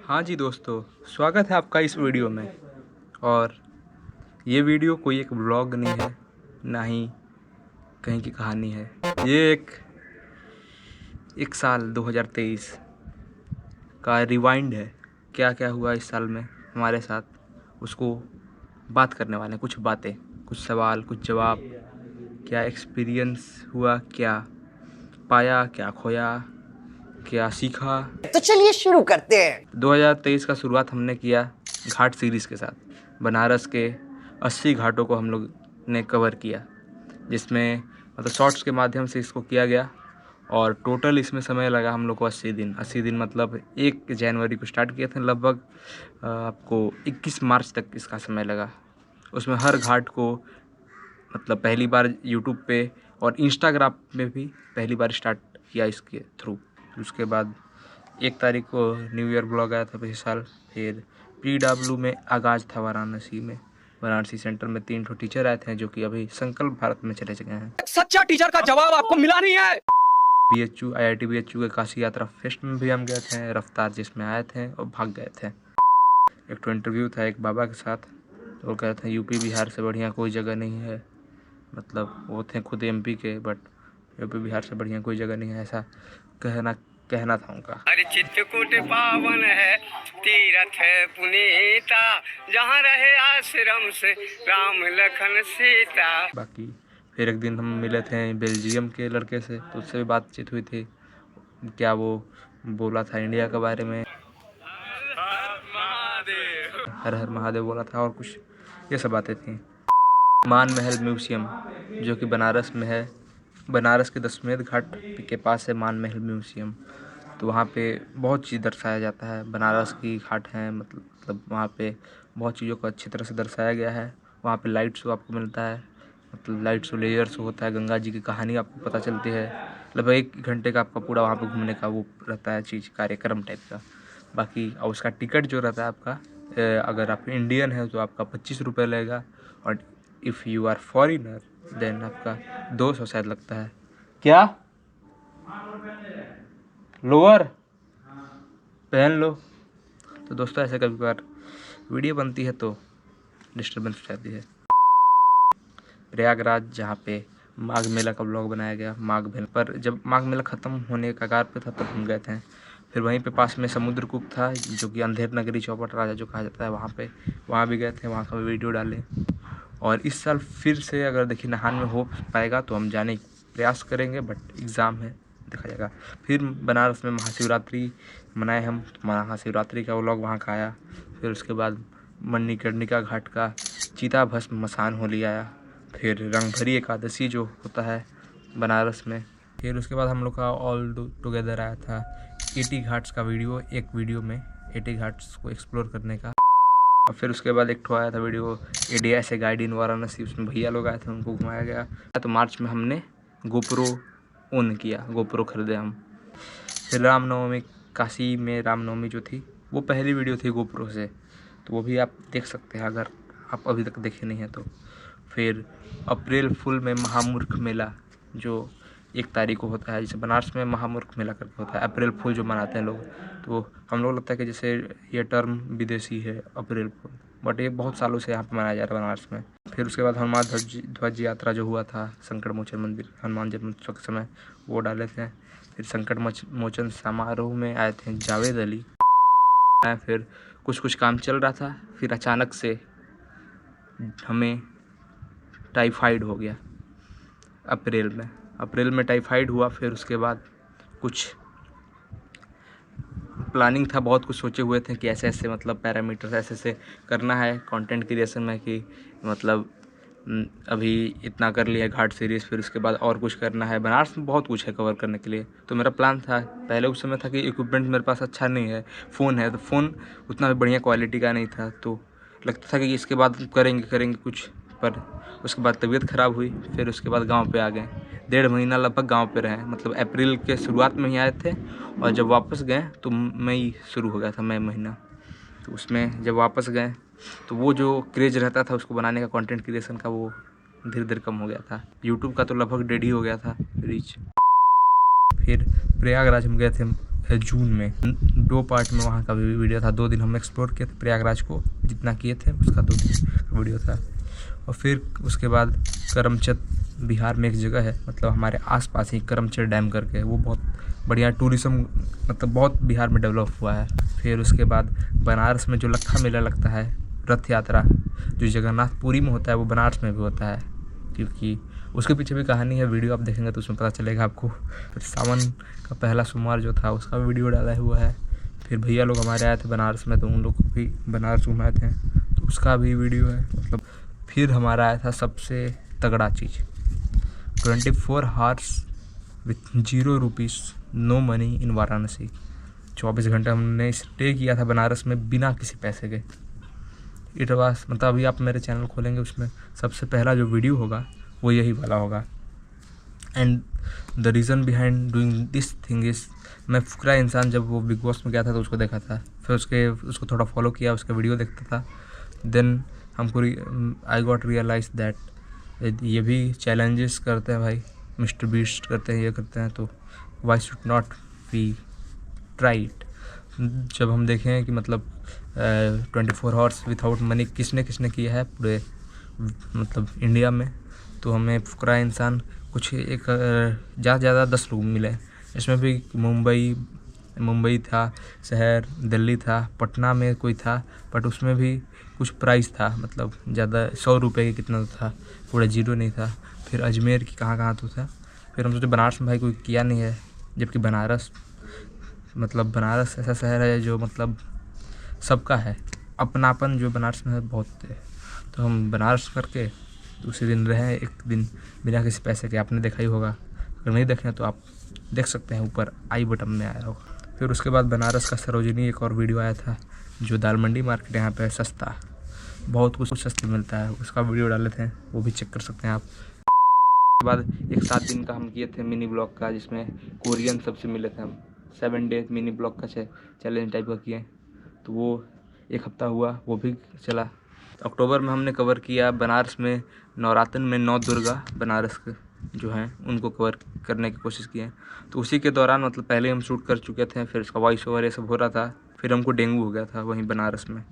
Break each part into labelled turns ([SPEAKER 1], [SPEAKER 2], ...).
[SPEAKER 1] हाँ जी दोस्तों, स्वागत है आपका इस वीडियो में। और ये वीडियो कोई एक व्लॉग नहीं है, ना ही कहीं की कहानी है। ये एक साल 2023 का रिवाइंड है। क्या क्या हुआ इस साल में हमारे साथ, उसको बात करने वाले हैं। कुछ बातें, कुछ सवाल, कुछ जवाब। क्या एक्सपीरियंस हुआ, क्या पाया, क्या खोया, क्या सीखा।
[SPEAKER 2] तो चलिए शुरू करते हैं।
[SPEAKER 1] 2023 का शुरुआत हमने किया घाट सीरीज़ के साथ। बनारस के 80 घाटों को हम लोग ने कवर किया, जिसमें मतलब शॉर्ट्स के माध्यम से इसको किया गया। और टोटल इसमें समय लगा हम लोग को 80 दिन। 80 दिन मतलब 1 जनवरी को स्टार्ट किए थे, लगभग आपको 21 मार्च तक इसका समय लगा। उसमें हर घाट को मतलब पहली बार यूट्यूब पे और इंस्टाग्राम में भी पहली बार स्टार्ट किया इसके थ्रू। उसके बाद 1 तारीख को न्यू ईयर ब्लॉग आया था पिछले साल। फिर PW में आगाज़ था वाराणसी में। वाराणसी सेंटर में 3 ठो टीचर आए थे जो कि अभी संकल्प भारत में चले गए हैं।
[SPEAKER 2] सच्चा टीचर का जवाब आपको मिला नहीं है।
[SPEAKER 1] BHU IIT BHU के काशी यात्रा फेस्ट में भी हम गए थे, रफ्तार जिसमें आए थे और भाग गए थे। एक तो इंटरव्यू था एक बाबा के साथ, तो वो कह रहे थे यूपी बिहार से बढ़िया कोई जगह नहीं है। मतलब वो थे खुद MP के, बट यूपी बिहार से बढ़िया कोई जगह नहीं है, ऐसा कहना था उनका।
[SPEAKER 2] अरे चित्रकूट पावन है, तीरथ है पुनीता, जहाँ रहे आश्रम से राम लखन सीता।
[SPEAKER 1] बाकी फिर एक दिन हम मिले थे बेल्जियम के लड़के से, तो उससे भी बातचीत हुई थी। क्या वो बोला था इंडिया के बारे में, हर हर महादेव बोला था, और कुछ ये सब बातें थी। मान महल म्यूज़ियम जो कि बनारस में है, बनारस के दशमेध घाट के पास है मान महल म्यूज़ियम। तो वहाँ पे बहुत चीज़ दर्शाया जाता है। बनारस की घाट हैं, मतलब वहाँ पे बहुत चीज़ों को अच्छी तरह से दर्शाया गया है। वहाँ पे लाइट शो आपको मिलता है, मतलब लाइट शो, लेजर शो होता है। गंगा जी की कहानी आपको पता चलती है। लगभग 1 घंटे का आपका पूरा वहाँ पे घूमने का वो रहता है चीज़, कार्यक्रम टाइप का। बाकी और उसका टिकट जो रहता है आपका, अगर आप इंडियन है तो आपका 25 रुपये लगेगा, और if you are foreigner then आपका 200 शायद लगता है। क्या लोअर पहन लो। तो दोस्तों ऐसे कभी कभार वीडियो बनती है तो डिस्टर्बेंस हो जाती है। प्रयागराज, जहाँ पे माघ मेला का ब्लॉग बनाया गया। माघ मेला पर जब माघ मेला ख़त्म होने के कगार पे था तब हम गए थे। फिर वहीं पे पास में समुद्रकूप था जो कि अंधेर नगरी चौपट राजा जो कहा जाता है, वहाँ भी गए थे। वहाँ का भी वीडियो डाले। और इस साल फिर से अगर देखिए नहान में हो पाएगा तो हम जाने की प्रयास करेंगे, बट एग्ज़ाम है, देखा जाएगा। फिर बनारस में महाशिवरात्रि मनाए हम। महाशिवरात्रि का व्लॉग वहाँ का आया। फिर उसके बाद मणिकर्णिका घाट का चिता भस्म मसान होली आया। फिर रंगभरी एकादशी जो होता है बनारस में। फिर उसके बाद हम लोग का ऑल टुगेदर आया था 80 घाट्स का वीडियो, एक वीडियो में 80 घाट्स को एक्सप्लोर करने का। और फिर उसके बाद एक ठो आया था वीडियो इंडिया से गाइड इन वाराणसी, उसमें भैया लोग आए थे, उनको घुमाया गया। तो मार्च में हमने गोप्रो ओन किया, गोप्रो खरीदे हम। फिर रामनवमी, काशी में रामनवमी जो थी वो पहली वीडियो थी गोप्रो से, तो वो भी आप देख सकते हैं अगर आप अभी तक देखे नहीं हैं तो। फिर अप्रैल फुल में महामूर्ख मेला जो 1 तारीख को होता है, जैसे बनारस में महामूर्ख मेला करके होता है, अप्रैल फुल जो मनाते हैं लोग, तो हम लोग लगता है कि जैसे ये टर्म विदेशी है अप्रैल फुल, बट ये बहुत सालों से यहाँ पे मनाया जा रहा है बनारस में। फिर उसके बाद हनुमान ध्वज यात्रा जो हुआ था संकट मोचन मंदिर, हनुमान जन्मोत्सव के समय, वो डाले थे। फिर संकट मोचन समारोह में आए थे जावेद अली। फिर कुछ काम चल रहा था, फिर अचानक से हमें टाइफाइड हो गया अप्रैल में टाइफाइड हुआ। फिर उसके बाद कुछ प्लानिंग था, बहुत कुछ सोचे हुए थे कि ऐसे ऐसे मतलब पैरामीटर्स ऐसे करना है कंटेंट क्रिएशन में, कि मतलब अभी इतना कर लिया घाट सीरीज़, फिर उसके बाद और कुछ करना है। बनारस में बहुत कुछ है कवर करने के लिए। तो मेरा प्लान था पहले उस समय था कि इक्विपमेंट मेरे पास अच्छा नहीं है, फ़ोन है तो फ़ोन उतना बढ़िया क्वालिटी का नहीं था, तो लगता था कि इसके बाद करेंगे कुछ, पर उसके बाद तबीयत ख़राब हुई। फिर उसके बाद गाँव पे आ गए, 1.5 महीना लगभग गाँव पे रहे। मतलब अप्रैल के शुरुआत में ही आए थे, और जब वापस गए तो मई शुरू हो गया था, मई महीना। तो उसमें जब वापस गए तो वो जो क्रेज़ रहता था उसको बनाने का, कंटेंट क्रिएशन का, वो धीरे धीरे कम हो गया था। यूट्यूब का तो लगभग डेड ही हो गया था रीच। फिर प्रयागराज हम गए थे है जून में। 2 पार्ट में वहाँ का वीडियो था। 2 दिन हम एक्सप्लोर किए थे प्रयागराज को, जितना किए थे उसका 2 दिन का वीडियो था। और फिर उसके बाद करमचद बिहार में एक जगह है, मतलब हमारे आसपास ही करमचद डैम करके, वो बहुत बढ़िया टूरिज़्म मतलब बहुत बिहार में डेवलप हुआ है। फिर उसके बाद बनारस में जो लखा मेला लगता है, रथ यात्रा जो जगन्नाथपुरी में होता है, वो बनारस में भी होता है, क्योंकि उसके पीछे भी कहानी है। वीडियो आप देखेंगे तो उसमें पता चलेगा आपको। फिर सावन का पहला सोमवार जो था उसका वीडियो डाला हुआ है। फिर भैया लोग हमारे आए थे बनारस में, तो उन लोग को भी बनारस घुमाए थे, तो उसका भी वीडियो है। मतलब फिर हमारा आया था सबसे तगड़ा चीज़, 24 hours with 0 rupees no money in Varanasi. 24 घंटे हमने स्टे किया था बनारस में बिना किसी पैसे के। इट वाज मतलब अभी आप मेरे चैनल खोलेंगे, उसमें सबसे पहला जो वीडियो होगा वो यही वाला होगा। And the reason behind doing this thing is, मैं फुकरा इंसान जब वो बिग बॉस में गया था तो उसको देखा था, फिर उसको थोड़ा फॉलो किया, उसका वीडियो देखता था। देन हमको आई गॉट रियलाइज दैट ये भी चैलेंजेस करते हैं भाई, मिस्टर बीस्ट करते हैं, ये करते हैं, तो why should not we try it. जब हम देखें कि मतलब 24 आवर्स विथआउट मनी किसने किया है पूरे मतलब इंडिया में, तो हमें फुकरा इंसान कुछ एक ज़्यादा से ज़्यादा 10 लोग मिले। इसमें भी मुंबई था, शहर दिल्ली था, पटना में कोई था, बट उसमें भी कुछ प्राइस था, मतलब ज़्यादा 100 रुपये की कितना तो था, पूरा 0 नहीं था। फिर अजमेर की कहाँ तो था। फिर हम सोचे बनारस में भाई कोई किया नहीं है, जबकि बनारस ऐसा शहर है जो मतलब सबका है, अपनापन जो बनारस में है बहुत है। तो हम बनारस करके दूसरे दिन रहे एक दिन बिना किसी पैसे के, आपने देखा ही होगा, अगर नहीं देखें तो आप देख सकते हैं, ऊपर आई बटन में आया होगा। फिर उसके बाद बनारस का सरोजिनी एक और वीडियो आया था, जो दाल मंडी मार्केट यहाँ पे सस्ता, बहुत कुछ सस्ते मिलता है, उसका वीडियो डाले थे, वो भी चेक कर सकते हैं आप। उसके बाद एक 7 दिन का हम किए थे मिनी ब्लॉग का, जिसमें कोरियन सबसे मिले थे हम। 7 डे मिनी ब्लॉग का चैलेंज टाइप का किए, तो वो एक हफ्ता हुआ, वो भी चला। अक्टूबर में हमने कवर किया बनारस में नवरात्र में 9 दुर्गा बनारस के जो हैं उनको कवर करने की कोशिश किए। तो उसी के दौरान मतलब पहले हम शूट कर चुके थे, फिर उसका वॉइस ओवर ये सब हो रहा था, फिर हमको डेंगू हो गया था वहीं बनारस में।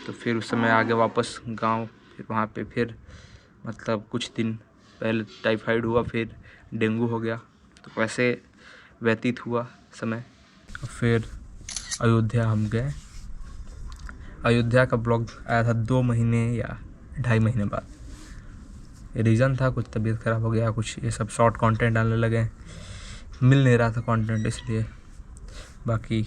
[SPEAKER 1] तो फिर उस समय आगे वापस गांव, फिर वहाँ पे फिर मतलब कुछ दिन पहले टाइफाइड हुआ, फिर डेंगू हो गया, तो वैसे व्यतीत हुआ समय। फिर अयोध्या हम गए। अयोध्या का ब्लॉग आया था 2 महीने या 2.5 महीने बाद। रीज़न था कुछ तबीयत ख़राब हो गया, कुछ ये सब शॉर्ट कंटेंट डालने लगे, मिल नहीं रहा था कंटेंट, इसलिए। बाकी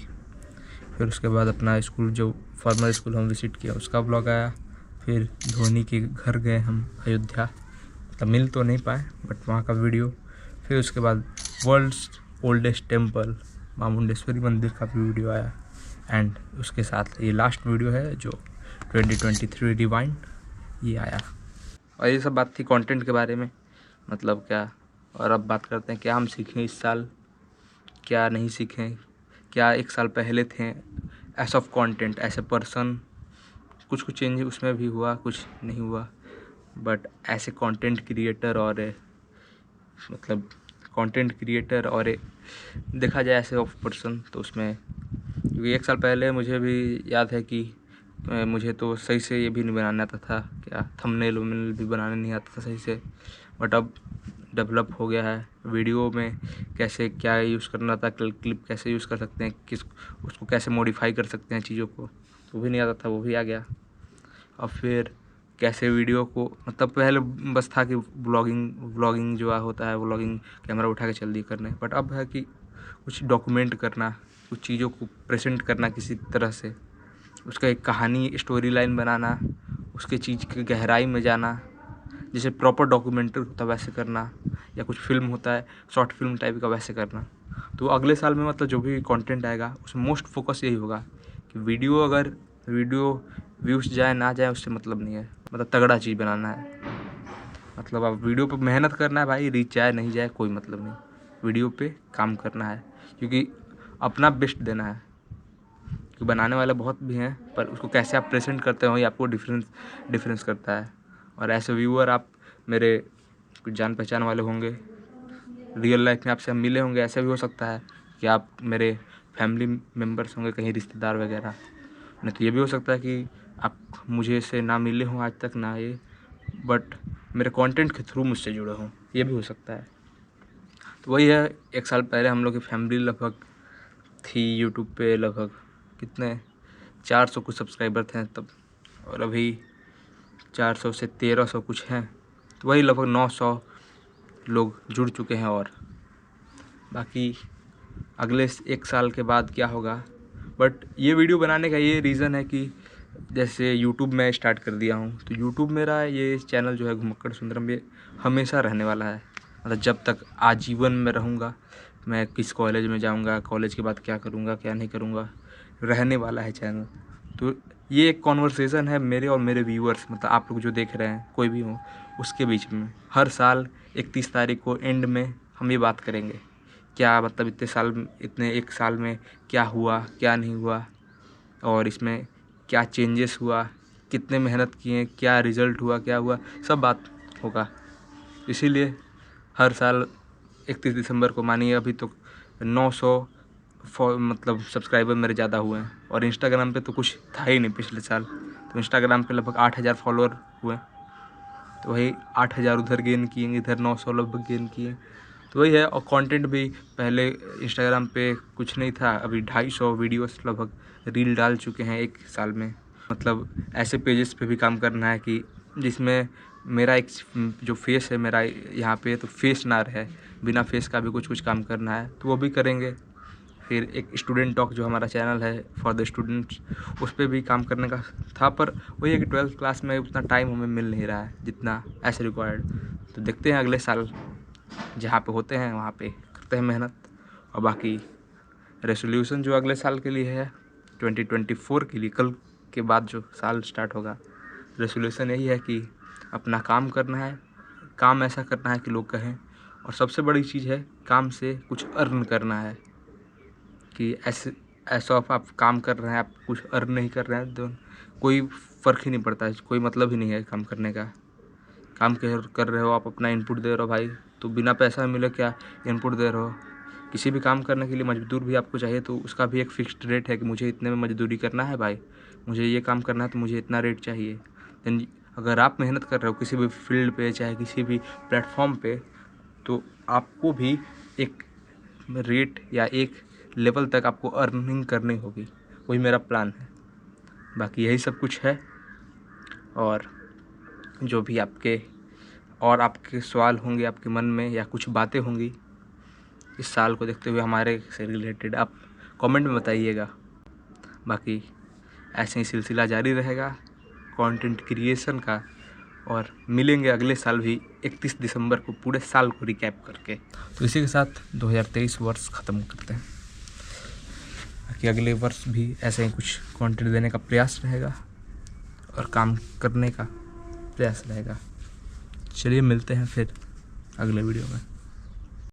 [SPEAKER 1] फिर उसके बाद अपना स्कूल जो फॉर्मल स्कूल हम विज़िट किया उसका ब्लॉग आया। फिर धोनी के घर गए हम अयोध्या, मतलब मिल तो नहीं पाए बट वहाँ का वीडियो। फिर उसके बाद वर्ल्ड्स ओल्डेस्ट टेम्पल मां मुंडेश्वरी मंदिर का भी वीडियो आया। एंड उसके साथ ये लास्ट वीडियो है जो 2023 रिवाइंड ये आया। और ये सब बात थी कंटेंट के बारे में, मतलब क्या। और अब बात करते हैं क्या हम सीखें इस साल, क्या नहीं सीखें, क्या 1 साल पहले थे ace of content, as a person कुछ चेंज उसमें भी हुआ, कुछ नहीं हुआ, बट ऐसे कंटेंट क्रिएटर और मतलब कंटेंट क्रिएटर और देखा जाए ऐसे ऑफ पर्सन, तो उसमें क्योंकि 1 साल पहले मुझे भी याद है कि मुझे तो सही से ये भी नहीं बनाना आता था, क्या थंबनेल वंबनेल भी बनाने नहीं आता था सही से, बट अब डेवलप हो गया है। वीडियो में कैसे क्या यूज़ करना था, क्लिप कैसे यूज़ कर सकते हैं, उसको कैसे मॉडिफाई कर सकते हैं चीज़ों को, वो भी नहीं आता था, वो भी आ गया। और फिर कैसे वीडियो को मतलब पहले बस था कि व्लॉगिंग जो होता है, व्लॉगिंग कैमरा उठा के चल दी करने, बट अब है कि कुछ डॉक्यूमेंट करना, कुछ चीज़ों को प्रेजेंट करना किसी तरह से, उसका एक कहानी स्टोरी लाइन बनाना, उसके चीज़ की गहराई में जाना, जैसे प्रॉपर डॉक्यूमेंट्री होता है वैसे करना, या कुछ फिल्म होता है शॉर्ट फिल्म टाइप का वैसे करना। तो अगले साल में मतलब जो भी कंटेंट आएगा उसमें मोस्ट फोकस यही होगा कि वीडियो व्यूज़ जाए ना जाए उससे मतलब नहीं है, मतलब तगड़ा चीज़ बनाना है। मतलब अब वीडियो पे मेहनत करना है भाई, रीच जाए नहीं जाए कोई मतलब नहीं, वीडियो पे काम करना है, क्योंकि अपना बेस्ट देना है। क्योंकि बनाने वाले बहुत भी हैं, पर उसको कैसे आप प्रेजेंट करते हो ये आपको डिफरेंस करता है। और ऐसे व्यूअर आप मेरे कुछ जान पहचान वाले होंगे, रियल लाइफ में आपसे हम मिले होंगे, ऐसा भी हो सकता है कि आप मेरे फैमिली मेम्बर्स होंगे, कहीं रिश्तेदार वगैरह। नहीं तो ये भी हो सकता है कि आप मुझे से ना मिले हों आज तक ना ये, बट मेरे कंटेंट के थ्रू मुझसे जुड़े हों, ये भी हो सकता है। तो वही है, 1 साल पहले हम लोग की फैमिली लगभग थी यूट्यूब पे, लगभग कितने 400 कुछ सब्सक्राइबर थे तब, और अभी 400 से 1300 कुछ हैं। तो वही लगभग 900 लोग जुड़ चुके हैं। और बाकी अगले 1 साल के बाद क्या होगा, बट ये वीडियो बनाने का ये रीज़न है कि जैसे यूट्यूब में स्टार्ट कर दिया हूँ, तो यूट्यूब मेरा ये चैनल जो है घुमक्कड़ सुंदरम, ये हमेशा रहने वाला है। मतलब जब तक आजीवन में रहूँगा, मैं किस कॉलेज में जाऊँगा, कॉलेज के बाद क्या करूँगा क्या नहीं करूँगा, रहने वाला है चैनल। तो ये एक कॉन्वर्सेशन है मेरे और मेरे व्यूअर्स, मतलब आप लोग जो देख रहे हैं, कोई भी हो, उसके बीच में। हर साल 31 तारीख को एंड में हम ये बात करेंगे, क्या मतलब इतने 1 साल में क्या हुआ क्या नहीं हुआ, और इसमें क्या चेंजेस हुआ, कितने मेहनत किए, क्या रिज़ल्ट हुआ क्या हुआ, सब बात होगा। इसीलिए हर साल 31 दिसंबर को, मानिए अभी तो 900 मतलब सब्सक्राइबर मेरे ज़्यादा हुए हैं, और इंस्टाग्राम पे तो कुछ था ही नहीं पिछले साल। तो इंस्टाग्राम पे लगभग 8000 फॉलोअर हुए, तो वही 8000 उधर गेन किए, इधर 900 लगभग गेन किए। तो वही है। और कंटेंट भी पहले इंस्टाग्राम पे कुछ नहीं था, अभी 250 वीडियोस लगभग रील डाल चुके हैं 1 साल में। मतलब ऐसे पेजेस पे भी काम करना है कि जिसमें मेरा एक जो फेस है मेरा यहाँ पे, तो फेस ना रहे, बिना फेस का भी कुछ काम करना है, तो वो भी करेंगे। फिर एक स्टूडेंट टॉक जो हमारा चैनल है फॉर द स्टूडेंट्स, उस पर भी काम करने का था, पर वही है कि 12th क्लास में उतना टाइम हमें मिल नहीं रहा है जितना ऐसे रिक्वायर्ड। तो देखते हैं अगले साल जहाँ पे होते हैं वहाँ पे करते हैं मेहनत। और बाकी रेसोल्यूशन जो अगले साल के लिए है 2024 के लिए, कल के बाद जो साल स्टार्ट होगा, रेसोल्यूशन यही है कि अपना काम करना है, काम ऐसा करना है कि लोग कहें। और सबसे बड़ी चीज़ है, काम से कुछ अर्न करना है, कि ऐसा आप काम कर रहे हैं, आप कुछ अर्न नहीं कर रहे हैं तो कोई फ़र्क ही नहीं पड़ता है, कोई मतलब ही नहीं है काम करने का। काम कर रहे हो, आप अपना इनपुट दे रहे हो भाई, तो बिना पैसा मिले क्या इनपुट दे रहे हो। किसी भी काम करने के लिए मजदूर भी आपको चाहिए, तो उसका भी एक फ़िक्स्ड रेट है कि मुझे इतने में मजदूरी करना है भाई, मुझे ये काम करना है तो मुझे इतना रेट चाहिए। देन अगर आप मेहनत कर रहे हो किसी भी फील्ड पे, चाहे किसी भी प्लेटफॉर्म पे, तो आपको भी एक रेट या एक लेवल तक आपको अर्निंग करनी होगी। वही मेरा प्लान है। बाकी यही सब कुछ है। और जो भी आपके सवाल होंगे आपके मन में, या कुछ बातें होंगी इस साल को देखते हुए हमारे से रिलेटेड, आप कमेंट में बताइएगा। बाकी ऐसे ही सिलसिला जारी रहेगा कंटेंट क्रिएशन का, और मिलेंगे अगले साल भी 31 दिसंबर को पूरे साल को रिकैप करके। तो इसी के साथ 2023 वर्ष ख़त्म करते हैं। बाकी अगले वर्ष भी ऐसे ही कुछ कंटेंट देने का प्रयास रहेगा और काम करने का प्रयास रहेगा। चलिए मिलते हैं फिर अगले वीडियो में।